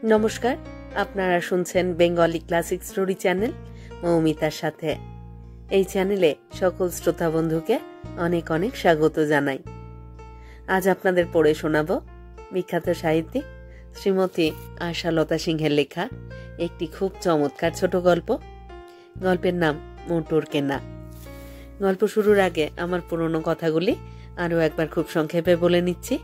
নমস্কার, আপনারা শুনছেন বেঙ্গলি ক্লাসিক স্টোরি চ্যানেল মৌমিতার সাথে। এই চ্যানেলে সকল শ্রোতা বন্ধুকে অনেক অনেক স্বাগত জানাই। আজ আপনাদের পড়ে শোনাব বিখ্যাত সাহিত্যিক শ্রীমতী আশালতা সিংহের লেখা একটি খুব চমৎকার ছোট গল্প। গল্পের নাম মোটর কেনা। গল্প শুরুর আগে আমার পুরনো কথাগুলি আরও একবার খুব সংক্ষেপে বলে নিচ্ছি।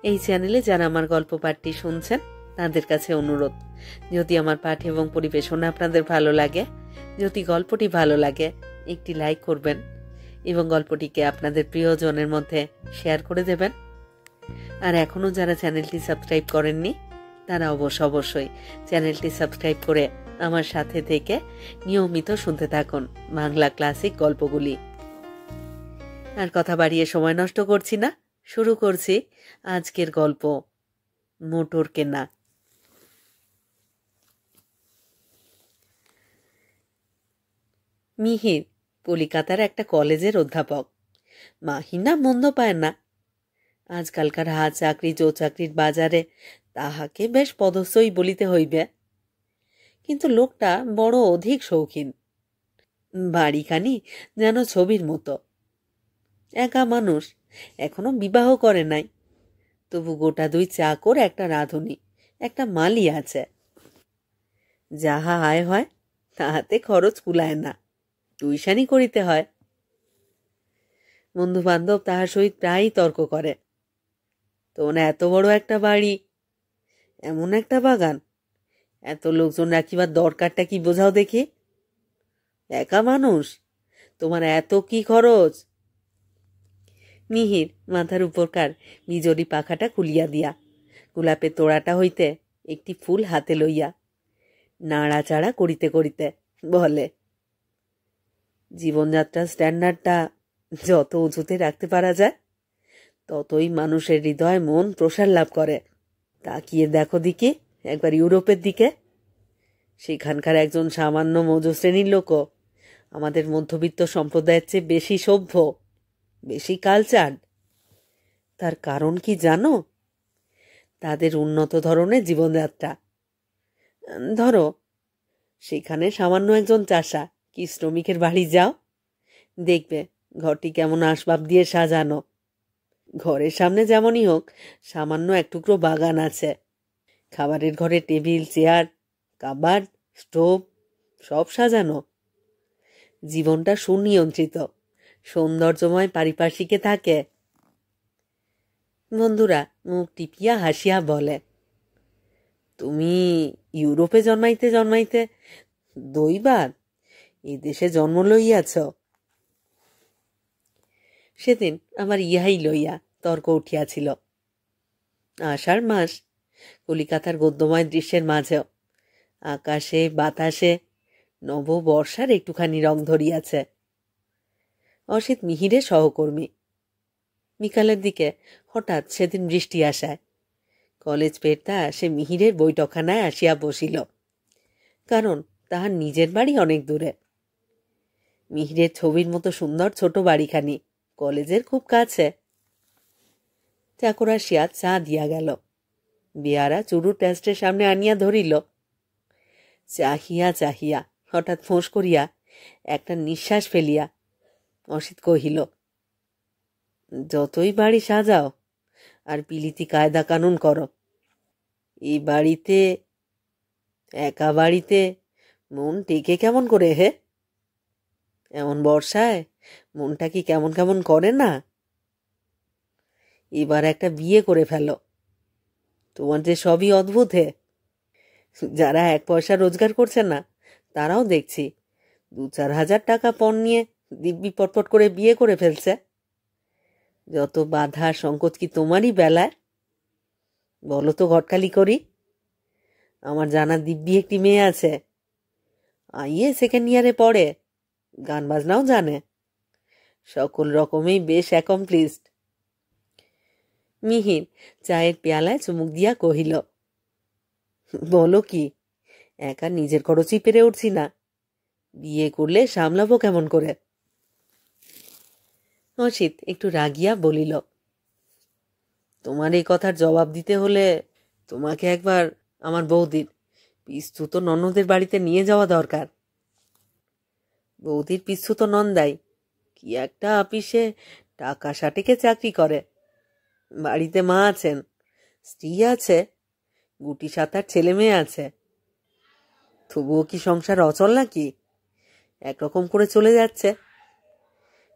এই চ্যানেলে যারা আমার গল্প পাঠটি শুনছেন তাদের কাছে অনুরোধ, যদি আমার পাঠ এবং পরিবেশনা আপনাদের ভালো লাগে, যদি গল্পটি ভালো লাগে, একটি লাইক করবেন এবং গল্পটিকে আপনাদের প্রিয়জনের মধ্যে শেয়ার করে দেবেন। আর এখনও যারা চ্যানেলটি সাবস্ক্রাইব করেননি তারা অবশ্যই চ্যানেলটি সাবস্ক্রাইব করে আমার সাথে থেকে নিয়মিত শুনতে থাকুন বাংলা ক্লাসিক গল্পগুলি। আর কথা বাড়িয়ে সময় নষ্ট করছি না, শুরু করছি আজকের গল্প মোটর কেনা। মিহির কলিকাতার একটা কলেজের অধ্যাপক। মাহিনা মন্দ পায় না। আজকালকার হাত চাকরি চৌচাকরির বাজারে তাহাকে বেশ পদস্থই বলিতে হইবে। কিন্তু লোকটা বড় অধিক শৌখিন। বাড়িখানি যেন ছবির মতো। একা মানুষ, এখনো বিবাহ করে নাই, তবু গোটা দুই চাকর, একটা রাঁধুনি, একটা মালি আছে। যাহা আয় হয় তাহাতে খরচ কুলায় না, টিউশনি করিতে হয়। বন্ধু বান্ধব তাহার সহিত প্রায়ই তর্ক করে, তোর এত বড় একটা বাড়ি, এমন একটা বাগান, এত লোকজন রাখিবার দরকারটা কি বোঝাও দেখি? একা মানুষ, তোমার এত কি খরচ? মিহির মাথার উপরকার বিজরি পাখাটা খুলিয়া দিয়া গোলাপের তোড়াটা হইতে একটি ফুল হাতে লইয়া নাড়াচাড়া করিতে করিতে বলে, জীবনযাত্রার স্ট্যান্ডার্ডটা যত উঁচুতে রাখতে পারা যায় ততই মানুষের হৃদয় মন প্রসার লাভ করে। তাকিয়ে দেখো দিকে একবার ইউরোপের দিকে, সেখানকার একজন সামান্য মধ্যশ্রেণীর লোকও আমাদের মধ্যবিত্ত সম্প্রদায়ের চেয়ে বেশি সভ্য, বেশি কালচার। তার কারণ কি জানো? তাদের উন্নত ধরনের জীবনযাত্রা। ধরো সেখানে সামান্য একজন চাষা কি শ্রমিকের বাড়ি যাও, দেখবে ঘরটি কেমন আসবাব দিয়ে সাজানো। ঘরের সামনে যেমনই হোক সামান্য এক টুকরো বাগান আছে, খাবারের ঘরে টেবিল চেয়ার কাবার্ড স্টোভ সব সাজানো। জীবনটা সুনিয়ন্ত্রিত, সৌন্দর্যময় পারিপার্শ্বিকে থাকে। বন্ধুরা মুখ টিপিয়া হাসিয়া বলে, তুমি ইউরোপে জন্মাইতে জন্মাইতে দৈবাত এই দেশে জন্ম লইয়াছ। সেদিন আমার ইহাই লইয়া তর্ক উঠিয়াছিল। আষাঢ় মাস, কলিকাতার গদ্যময় দৃশ্যের মাঝেও আকাশে বাতাসে নববর্ষার একটুখানি রং ধরিয়াছে। অসিত মিহিরের সহকর্মী। বিকালের দিকে হঠাৎ সেদিন বৃষ্টি আসায় কলেজ পেরতা সে মিহিরের বৈঠকখানায় আসিয়া বসিল, কারণ তাহার নিজের বাড়ি অনেক দূরে। মিহিরের ছবির মতো সুন্দর ছোট বাড়িখানি কলেজের খুব কাছে। চাকর আসিয়া চা দিয়া গেল। বেয়ারা চুরুট টেস্টের সামনে আনিয়া ধরিল। চাহিয়া চাহিয়া হঠাৎ ফোঁস করিয়া একটা নিঃশ্বাস ফেলিয়া অসিত কহিল, যতই বাড়ি সাজাও আর পিলিতি কায়দা কানুন করো, এই বাড়িতে, একা বাড়িতে মন টেকে কেমন করে হে? এমন বর্ষায় মনটা কি কেমন কেমন করে না? এবার একটা বিয়ে করে ফেলো, তোমার যে সবই অদ্ভুত হে। যারা এক পয়সা রোজগার করছে না তারাও দেখছি 2-4 হাজার টাকা পণ নিয়ে দিব্যি পটপট করে বিয়ে করে ফেলছে। যত বাধা সংকোচ কি তোমারই বেলায়? বলো তো ঘটকালি করি। আমার জানা দিব্যি একটি মেয়ে আছে, আইয়ে সেকেন্ড ইয়ারে পড়ে, গান বাজনাও জানে, সকল রকমেই বেশ অ্যাকমপ্লিসড। মিহির চায়ের পেয়ালায় চুমুক দিয়া কহিল, বলো কি, একা নিজের খরচই পেরে উঠছি না, বিয়ে করলে সামলাবো কেমন করে? অসিত একটু রাগিয়া বলিল, তোমার এই কথার জবাব দিতে হলে তোমাকে একবার আমার বৌদির। পিস্তু তো ননদের বাড়িতে নিয়ে যাওয়া দরকার। বৌদির পিস্তু তো নন্দাই, কি একটা আপিসে টাকা সাটেকে চাকরি করে। বাড়িতে মা আছেন, স্ত্রী আছে, গুটি সাতার ছেলে মেয়ে আছে। তবুও কি সংসার অচল নাকি? একরকম করে চলে যাচ্ছে।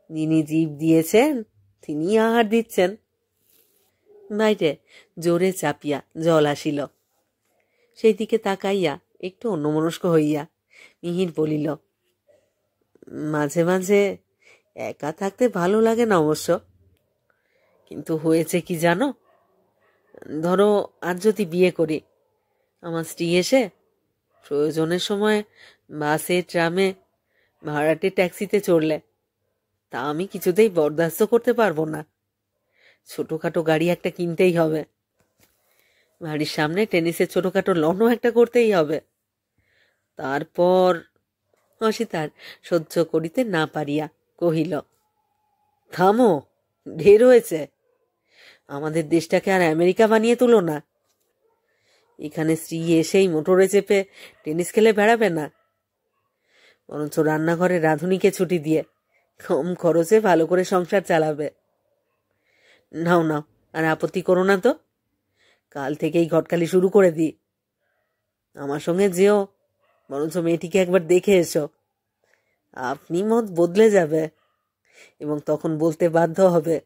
যিনি জীব দিয়েছেন তিনি আহার দিচ্ছেন। বাইরে জোরে চাপিয়া জল আসিল। সেই দিকে তাকাইয়া একটু অন্যমনস্ক হইয়া মিহির বলিল, মাঝে মাঝে একা থাকতে ভালো লাগে না অবশ্য, কিন্তু হয়েছে কি জানো, ধরো আজ যদি বিয়ে করি, আমার স্ত্রী এসে প্রয়োজনের সময় বাসে, ট্রামে, ভাড়াটে ট্যাক্সিতে চড়লে তা আমি কিছুতেই বরদাস্ত করতে পারবো না। ছোটখাটো গাড়ি একটা কিনতেই হবে, বাড়ির সামনে টেনিসের ছোটখাটো লনও একটা করতেই হবে। তারপর অসিতার সহ্য করিতে না পারিয়া কহিল, থামো, ঢের হয়েছে। আমাদের দেশটাকে আর আমেরিকা বানিয়ে তুলো না। এখানে স্ত্রী এসেই মোটরে চেপে টেনিস খেলে বেড়াবে না, বরঞ্চ রান্নাঘরে রাঁধুনিকে ছুটি দিয়ে কম খরচে ভালো করে সংসার চালাবে। নাও নাও, আর আপত্তি করো না তো। কাল থেকেই ঘটকালি শুরু করে দিই। আমার সঙ্গে যেও, বরঞ্চ মেয়েটিকে একবার দেখে এসো। আপনি মত বদলে যাবে এবং তখন বলতে বাধ্য হবে,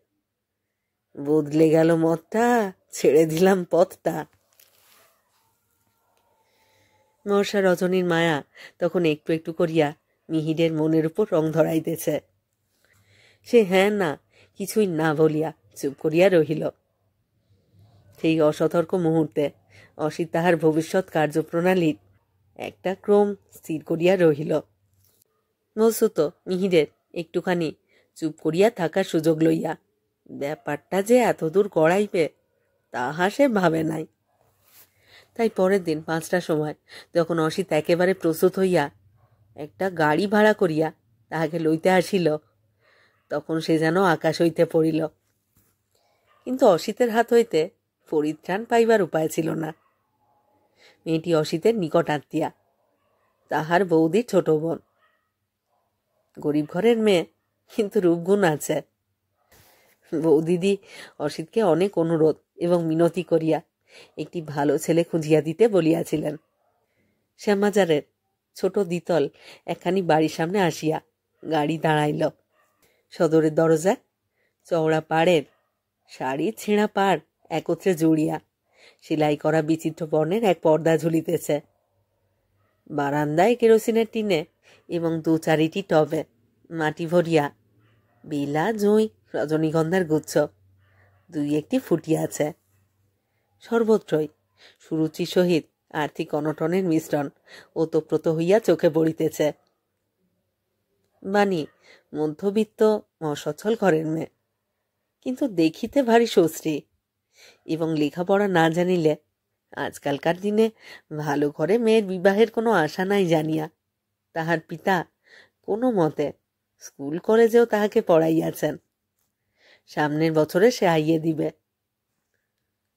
বদলে গেল মতটা, ছেড়ে দিলাম পথটা। মর্ষা রজনীর মায়া তখন একটু একটু করিয়া মিহিরের মনের উপর রং ধরাইতেছে। সে হ্যাঁ না কিছুই না বলিয়া চুপ করিয়া রহিল। সেই অসতর্ক মুহূর্তে অসিত তাহার ভবিষ্যৎ কার্যপ্রণালীর একটা ক্রম স্থির করিয়া রহিল। বস্তুত মিহিরের একটুখানি চুপ করিয়া থাকার সুযোগ লইয়া ব্যাপারটা যে এতদূর গড়াইবে তাহা সে ভাবে নাই। তাই পরের দিন 5টার সময় যখন অসিত একেবারে প্রস্তুত হইয়া একটা গাড়ি ভাড়া করিয়া তাহাকে লইতে আসিল, তখন সে যেন আকাশ হইতে পড়িল। কিন্তু অসিতের হাত হইতে পরিত্রাণ পাইবার উপায় ছিল না। মেয়েটি অসিতের নিকট আত্মীয়া, তাহার বৌদির ছোট বোন। গরিব ঘরের মেয়ে, কিন্তু রূপগুণ আছে। বৌদিদি অসিতকে অনেক অনুরোধ এবং মিনতি করিয়া একটি ভালো ছেলে খুঁজিয়া দিতে বলিয়াছিলেন। শ্যামবাজারের ছোট দ্বিতল একখানি বাড়ির সামনে আসিয়া গাড়ি দাঁড়াইল। সদরের দরজায় চওড়া পাড়ের শাড়ি ছেঁড়া পাড় একত্রে জড়িয়া সেলাই করা বিচিত্র বর্ণের এক পর্দা ঝুলিতেছে। বারান্দায় কেরোসিনের টিনে এবং 2-4টি টবে মাটি ভরিয়া বেলা, জুঁই, রজনীগন্ধার গুচ্ছ 2-1টি ফুটিয়াছে। সর্বত্রই সুরুচি সহিত আর্থিক অনটনের মিশ্রণ ওতপ্রোত হইয়া চোখে পড়িতেছে। বাণী মধ্যবিত্ত অসচ্ছল ঘরের মেয়ে, কিন্তু দেখিতে ভারী সুশ্রী এবং লেখাপড়া না জানিলে আজকালকার দিনে ভালো ঘরে মেয়ের বিবাহের কোনো আশা নাই জানিয়া তাহার পিতা কোনো মতে স্কুল কলেজেও তাহাকে পড়াইয়াছেন। সামনের বছরে সে আইয়ে দিবে।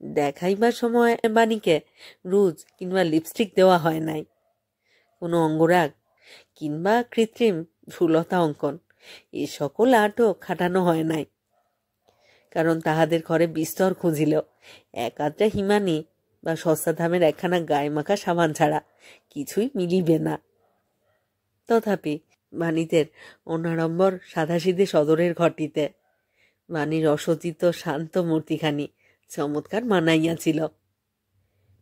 দেখাইবার সময় বাণীকে রুজ কিংবা লিপস্টিক দেওয়া হয় নাই। কোনো অঙ্গরাগ কিংবা কৃত্রিম ভ্রূলতা অঙ্কন এ সকল আটও খাটানো হয় নাই। কারণ তাহাদের ঘরে বিস্তর খুঁজিল এক-আধটা হিমানি বা সস্তা দামের একখানা গায়ে মাখা সাবান ছাড়া কিছুই মিলিবে না। তথাপি বাণীদের অনাড়ম্বর সাদাসিধে সদরের ঘরটিতে বাণীর অসজ্জিত শান্ত মূর্তিখানি চমৎকার মানাইয়াছিল।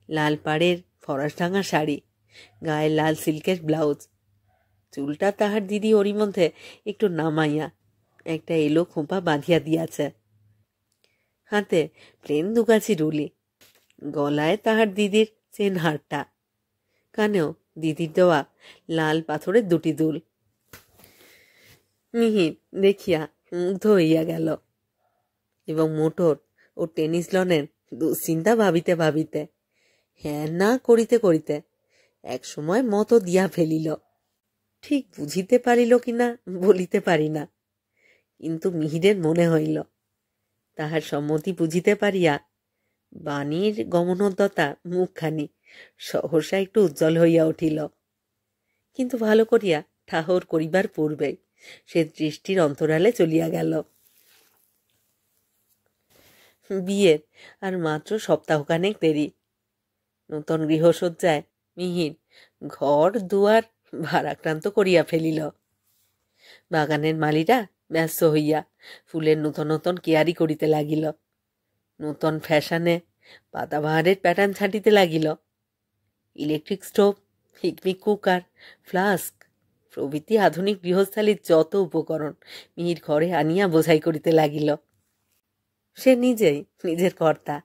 লাল পাড়ের ফরাসডাঙা শাড়ি, গায়ে লাল সিল্কের ব্লাউজ, চুলটা তাহার দিদি ওরই মধ্যে একটু নামাইয়া একটা এলো খোঁপা বাঁধিয়া দিয়াছে। হাতে প্লেন 2 রুলি, গলায় তাহার দিদির চেন হারটা, কানেও দিদির দেওয়া লাল পাথরের 2টি দুল। মিহির দেখিয়া মুগ্ধ হইয়া গেল এবং মোটর ও টেনিস লনের দুশ্চিন্তা ভাবিতে ভাবিতে, হ্যাঁ না করিতে করিতে এক সময় মতো দিয়া ফেলিল। ঠিক বুঝিতে পারিল কিনা বলিতে পারি না, কিন্তু মিহিরের মনে হইল তাহার সম্মতি বুঝিতে পারিয়া বাণীর গমনোদ্যতা মুখখানি সহসা একটু উজ্জ্বল হইয়া উঠিল, কিন্তু ভালো করিয়া ঠাহর করিবার পূর্বেই সে দৃষ্টির অন্তরালে চলিয়া গেল। বিয়ের আর মাত্র সপ্তাহখানেক দেরি। নূতন গৃহসজ্জায় মিহির ঘর দুয়ার ভারাক্রান্ত করিয়া ফেলিল। বাগানের মালিরা ব্যস্ত হইয়া ফুলের নূতন নূতন কেয়ারি করিতে লাগিল, নূতন ফ্যাশনে পাতাবাহারের প্যাটার্ন ছাঁটিতে লাগিল। ইলেকট্রিক স্টোভ, হিকমিক কুকার, ফ্লাস্ক প্রভৃতি আধুনিক গৃহস্থালির যত উপকরণ মিহির ঘরে আনিয়া বোঝাই করিতে লাগিল। সে নিজেই নিজের কর্তা,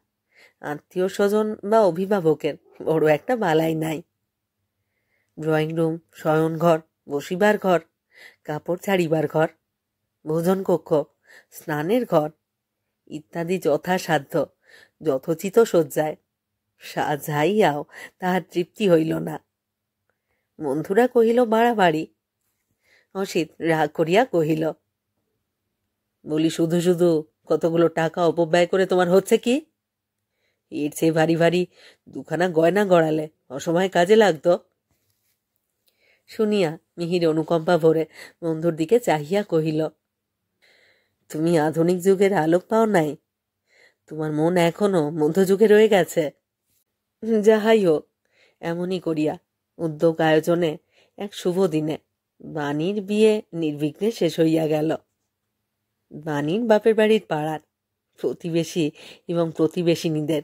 আত্মীয় স্বজন বা অভিভাবকের বড় একটা বালাই নাই। ড্রয়িং রুম, শয়নঘর, বসিবার ঘর, কাপড় ছাড়িবার ঘর, ভোজন কক্ষ, স্নানের ঘর ইত্যাদি যথাসাধ্য যথোচিত সজ্জায় সাজাইয়াও তাহার তৃপ্তি হইল না। বন্ধুরা কহিল বাড়াবাড়ি। অসিত রাগ করিয়া কহিল, বলি শুধু শুধু কতগুলো টাকা অপব্যয় করে তোমার হচ্ছে কি? এর চেয়ে ভারী ভারী দুখানা গয়না গড়ালে অসময়ে কাজে লাগতো। শুনিয়া মিহির অনুকম্পা ভরে বন্ধুর দিকে চাহিয়া কহিল, তুমি আধুনিক যুগের আলোক পাও নাই? তোমার মন এখনো মধ্যযুগে রয়ে গেছে। যাহাই হোক, এমনই করিয়া উদ্যোগ আয়োজনে এক শুভ দিনে বাণীর বিয়ে নির্বিঘ্নে শেষ হইয়া গেল। বাণীর বাপের বাড়ির পাড়ার প্রতিবেশী এবং প্রতিবেশিনীদের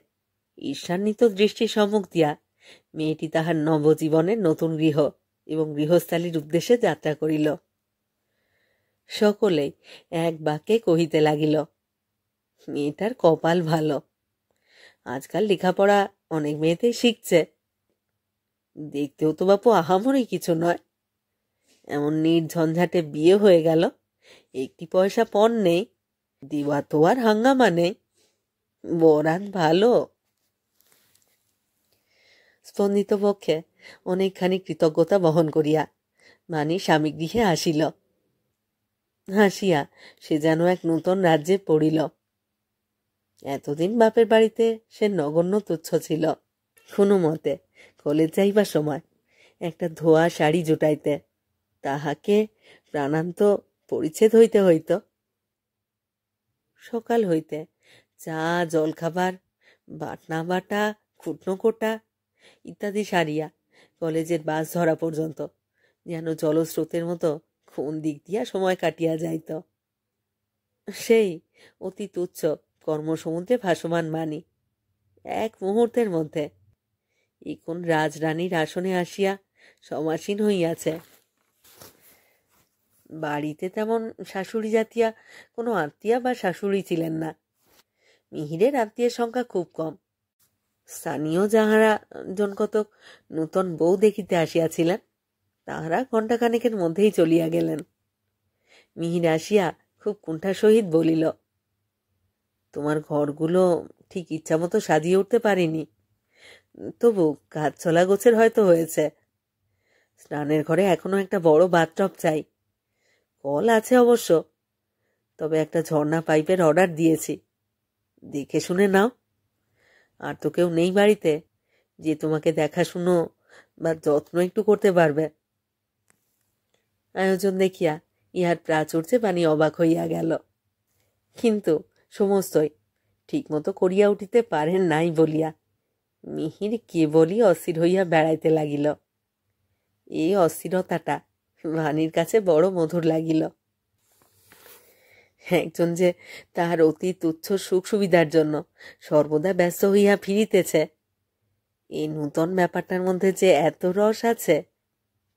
ঈর্ষান্বিত দৃষ্টির সম্মুখ দিয়া মেয়েটি তাহার নবজীবনের নতুন গৃহ এবং গৃহস্থালির উদ্দেশ্যে যাত্রা করিল। সকলেই এক বাক্যে কহিতে লাগিল, মেয়েটার কপাল ভালো। আজকাল লেখাপড়া অনেক মেয়েতেই শিখছে, দেখতেও তো বাপু আহামরি কিছু নয়। এমন নির্ঝঞ্ঝাটে বিয়ে হয়ে গেল, একটি পয়সা পণ নেই, দিওয়া তো আর হাঙ্গামা নেই, বরাত ভালো। স্পন্দিত পক্ষে অনেকখানি কৃতজ্ঞতা বহন করিয়া বাণী স্বামী গৃহে আসিল। হাসিয়া সে যেন এক নূতন রাজ্যে পড়িল। এতদিন বাপের বাড়িতে সে নগণ্য তুচ্ছ ছিল। কোনো মতে কলেজ যাইবার সময় একটা ধোয়া শাড়ি জুটাইতে তাহাকে প্রাণান্ত পরিচ্ছেদ হইতে হইত। সকাল হইতে চা, জলখাবার, বাটনা বাটা, কুটনো কোটা ইত্যাদি সারিয়া কলেজের বাস ধরা পর্যন্ত যেন জলস্রোতের মতো কোন দিক দিয়া সময় কাটিয়া যাইত। সেই অতি তুচ্ছ কর্মসমুদ্রে ভাসমান বাণী এক মুহূর্তের মধ্যে এখন রাজরানীর আসনে আসিয়া সমাসীন হইয়াছে। বাড়িতে তেমন শাশুড়ি জাতীয়া কোনো আত্মীয়া বা শাশুড়ি ছিলেন না। মিহিরের আত্মীয়ের সংখ্যা খুব কম। স্থানীয় যাহারা জনকতক নূতন বউ দেখিতে আসিয়াছিলেন, তাহারা ঘণ্টাখানেকের মধ্যেই চলিয়া গেলেন। মিহির আসিয়া খুব কুণ্ঠা সহিত বলিল, তোমার ঘরগুলো ঠিক ইচ্ছা মতো সাজিয়ে উঠতে পারিনি, তবু কাজ চলা গোছের হয়তো হয়েছে। স্নানের ঘরে এখনো একটা বড় বাথটব চাই। কল আছে অবশ্য, তবে একটা ঝর্ণা পাইপের অর্ডার দিয়েছি, দেখে শুনে নাও। আর তো কেউ নেই বাড়িতে যে তোমাকে দেখাশুনো বা যত্ন একটু করতে পারবে। আয়োজন দেখিয়া ইহার প্রাচুর্যে বাণী অবাক হইয়া গেল, কিন্তু সমস্তই ঠিকমতো করিয়া উঠিতে পারেন নাই বলিয়া মিহির কেবলই অস্থির হইয়া বেড়াইতে লাগিল। এই অস্থিরতাটা বাণীর কাছে বড় মধুর লাগিল। একজন যে তাহার অতি তুচ্ছ সুখ সুবিধার জন্য সর্বদা ব্যস্ত হইয়া ফিরিতেছে, এই নূতন ব্যাপারটার মধ্যে যে এত রস আছে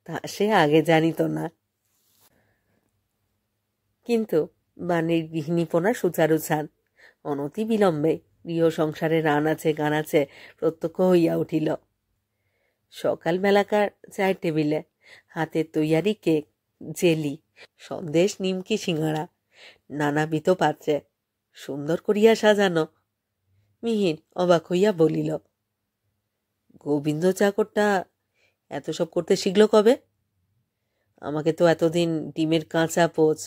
তা সে আগে জানিত না। কিন্তু বাণীর গৃহিণীপনা সুচারুচান অনতি বিলম্বে গৃহ সংসারের আনাচে গানাচে প্রত্যক্ষ হইয়া উঠিল। সকালবেলাকার চায়ের টেবিলে হাতের তৈয়ারি কেক, জেলি, সন্দেশ, নিমকি, সিঙাড়া নানাবিধ পাত্রে সুন্দর করিয়া সাজানো। মিহির অবাক হইয়া বলিল, গোবিন্দ চাকরটা এত সব করতে শিখল কবে? আমাকে তো এতদিন ডিমের কাঁচা পোচ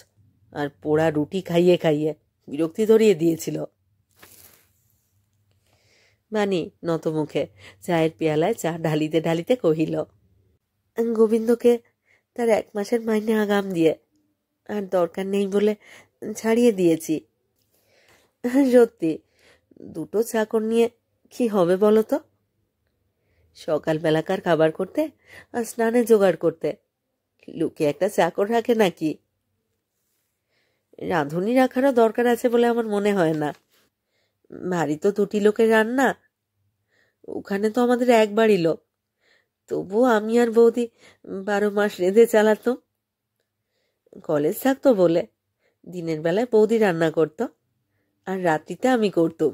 আর পোড়া রুটি খাইয়ে খাইয়ে বিরক্তি ধরিয়ে দিয়েছিল। বাণী নত মুখে চায়ের পেয়ালায় চা ঢালিতে ঢালিতে কহিল, গোবিন্দকে তার 1 মাসের মাইনে আগাম দিয়ে আর দরকার নেই বলে ছাড়িয়ে দিয়েছি। সত্যি, 2টো চাকর নিয়ে কি হবে বলো তো? সকালবেলাকার খাবার করতে আর স্নানে জোগাড় করতে লোকে একটা চাকর রাখে নাকি? রাঁধুনি রাখারও দরকার আছে বলে আমার মনে হয় না। বাড়ি তো 2টি লোকের রান্না, ওখানে তো আমাদের একবারই লোক, তবুও আমি আর বৌদি 12 মাস রেঁধে চালাতাম। কলেজ থাকতো বলে দিনের বেলায় বৌদি রান্না করত আর রাত্রিতে আমি করতুম।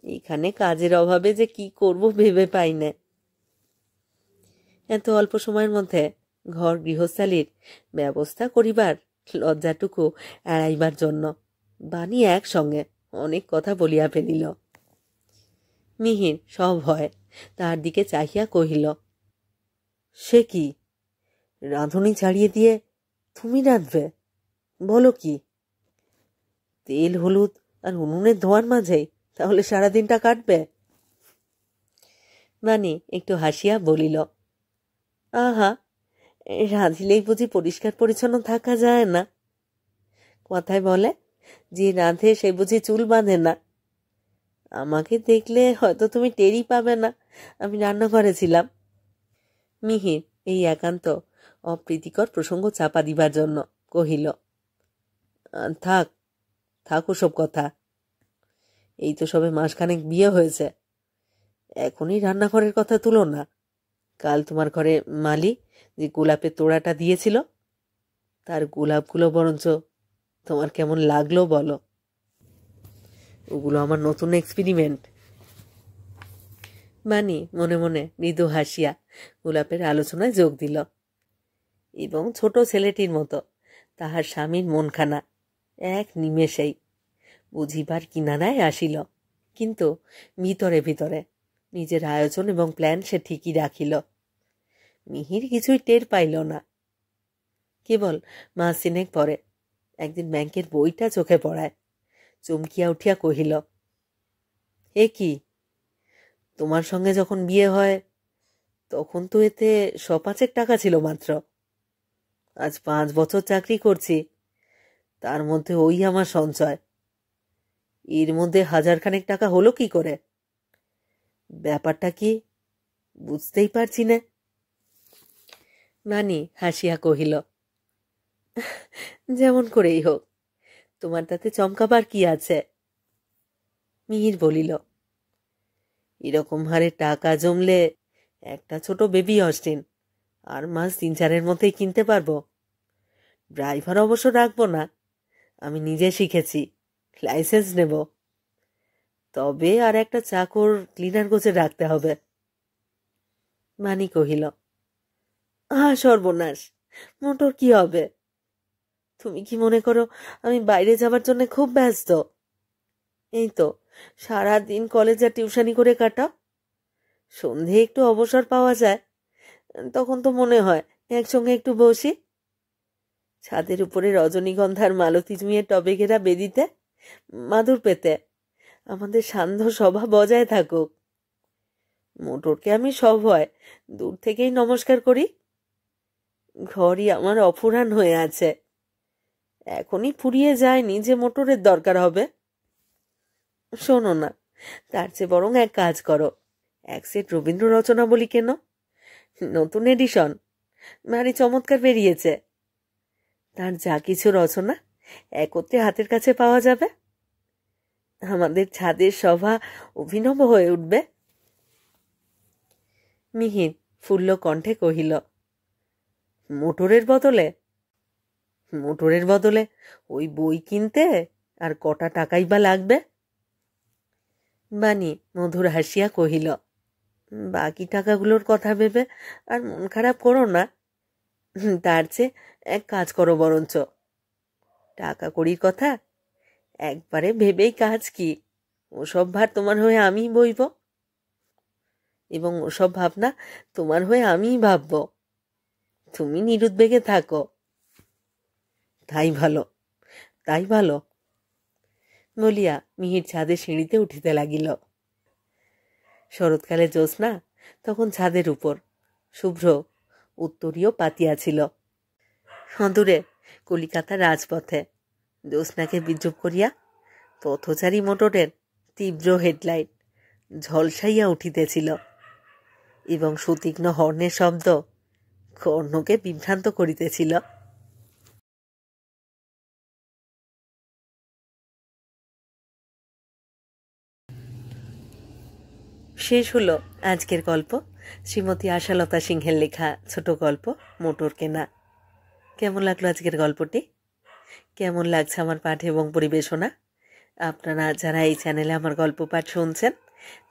এখানে কাজের অভাবে যে কি করব ভেবে পাই না। এত অল্প সময়ের মধ্যে ঘর গৃহস্থালির ব্যবস্থা করিবার লজ্জাটুকু এড়াইবার জন্য বাণী একসঙ্গে অনেক কথা বলিয়া ফেলিল। মিহির সব হয় তার দিকে চাহিয়া কহিল, সে কি, রাঁধুনি ছাড়িয়ে দিয়ে তুমি রাঁধবে? বলো কি? তেল হলুদ আর উনুনের ধোঁয়ার মাঝেই তাহলে সারাদিনটা কাটবে? বাণী একটু হাসিয়া বলিল, আহা, রাঁধিলেই বুঝি পরিষ্কার পরিচ্ছন্ন থাকা যায় না? কথায় বলে, যে রাঁধে সে বুঝি চুল বাঁধে না। আমাকে দেখলে হয়তো তুমি টেরই পাবে না আমি রান্নাঘরে ছিলাম। মিহির এই একান্ত অপ্রীতিকর প্রসঙ্গ চাপা দিবার জন্য কহিল, থাক থাক ওসব কথা। এই তো সবে মাসখানেক বিয়ে হয়েছে, এখনই রান্নাঘরের কথা তুলো না। কাল তোমার ঘরে মালি যে গোলাপের তোড়াটা দিয়েছিল, তার গোলাপগুলো বরঞ্চ তোমার কেমন লাগলো বলো? ওগুলো আমার নতুন এক্সপেরিমেন্ট। বাণী মনে মনে মৃদু হাসিয়া গোলাপের আলোচনায় যোগ দিল এবং ছোট ছেলেটির মতো তাহার স্বামীর মনখানা এক নিমেষেই বুঝিবার কিনারায় আসিল। কিন্তু ভিতরে ভিতরে নিজের আয়োজন এবং প্ল্যান সে ঠিকই রাখিল। মিহির কিছুই টের পাইল না। কেবল মাস 3 পরে একদিন ব্যাংকের বইটা চোখে পড়ায় চমকিয়া উঠিয়া কহিল, এ কি, তোমার সঙ্গে যখন বিয়ে হয় তখন তো এতে 5 টাকা ছিল মাত্র। আজ 5 বছর চাকরি করছি, তার মধ্যে ওই আমার সঞ্চয়, এর মধ্যে 1000 টাকা হলো কি করে? ব্যাপারটা কি বুঝতেই পারছি না। নানি হাসিয়া কহিল, যেমন করেই হোক, তোমার তাতে চমকাবার কি আছে? মিহির বলিল, এরকম হারে টাকা জমলে একটা ছোট বেবি অস্টিন আর মাস 3-4-এর মধ্যেই কিনতে পারবো। ড্রাইভার অবশ্য রাখবো না, আমি নিজে শিখেছি, লাইসেন্স নেব। তবে আর একটা চাকর ক্লিনার গোছে রাখতে হবে। মানি কহিল, সর্বনাশ, মোটর কি হবে? তুমি কি মনে করো আমি বাইরে যাবার জন্য খুব ব্যস্ত? এই তো সারাদিন কলেজ আর টিউশনি করে কাটাও, সন্ধে একটু অবসর পাওয়া যায়, তখন তো মনে হয় একসঙ্গে একটু বসি। ছাদের উপরে রজনীগন্ধার মালতী জুঁইয়ের টবে ঘেরা বেদিতে মাদুর পেতে আমাদের সান্ধ্য সভা বজায় থাকুক। মোটরকে আমি সব হয় দূর থেকেই নমস্কার করি। ঘরই আমার অফুরান হয়ে আছে, এখনই ফুরিয়ে যায়নি যে মোটরের দরকার হবে। শোনো না, তার চেয়ে বরং এক কাজ করো, 1 সেট রবীন্দ্র রচনা বলি কেন, নতুন এডিশন, ভারী চমৎকার বেরিয়েছে। তার যা কিছু রচনা একত্রে হাতের কাছে পাওয়া যাবে, আমাদের ছাদের সভা অভিনব হয়ে উঠবে। মিহির ফুল্ল কণ্ঠে কহিল, মোটরের বদলে? মোটরের বদলে ওই বই কিনতে আর কটা টাকাই বা লাগবে? বাণী মধুর হাসিয়া কহিল, বাকি টাকাগুলোর কথা ভেবে আর মন খারাপ করো না। তার চেয়ে এক কাজ করো বরঞ্চ, টাকা কড়ির কথা একবারে ভেবেই কাজ কি, ওসব ভার তোমার হয়ে আমিই বইব এবং ওসব ভাবনা তোমার হয়ে আমিই ভাবব। তুমি নিরুদ্বেগে থাকো। তাই ভালো, তাই ভালো বলিয়া মিহির ছাদে সিঁড়িতে উঠিতে লাগিল। শরৎকালে জ্যোৎস্না তখন ছাদের উপর শুভ্র উত্তরীয় পাতিয়া ছিল। অদূরে কলিকাতার রাজপথে জ্যোৎস্নাকে বিদ্রুপ করিয়া পথচারী মোটরের তীব্র হেডলাইট ঝলসাইয়া উঠিতেছিল এবং সুতীক্ষ্ণ হর্নের শব্দ কর্ণকে বিভ্রান্ত করিতেছিল। শেষ হলো আজকের গল্প, শ্রীমতী আশালতা সিংহের লেখা ছোট গল্প মোটর কেনা। কেমন লাগলো আজকের গল্পটি? কেমন লাগছে আমার পাঠ এবং পরিবেশনা? আপনারা যারা এই চ্যানেলে আমার গল্প পাঠ শুনছেন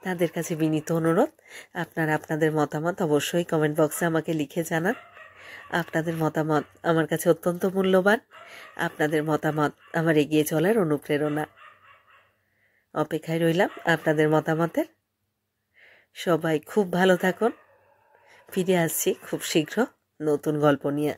তাদের কাছে বিনীত অনুরোধ, আপনারা আপনাদের মতামত অবশ্যই কমেন্ট বক্সে আমাকে লিখে জানান। আপনাদের মতামত আমার কাছে অত্যন্ত মূল্যবান। আপনাদের মতামত আমার এগিয়ে চলার অনুপ্রেরণা। অপেক্ষায় রইলাম আপনাদের মতামতের। সবাই খুব ভালো থাকুন। ফিরে আসছি খুব শীঘ্র নতুন গল্প নিয়ে।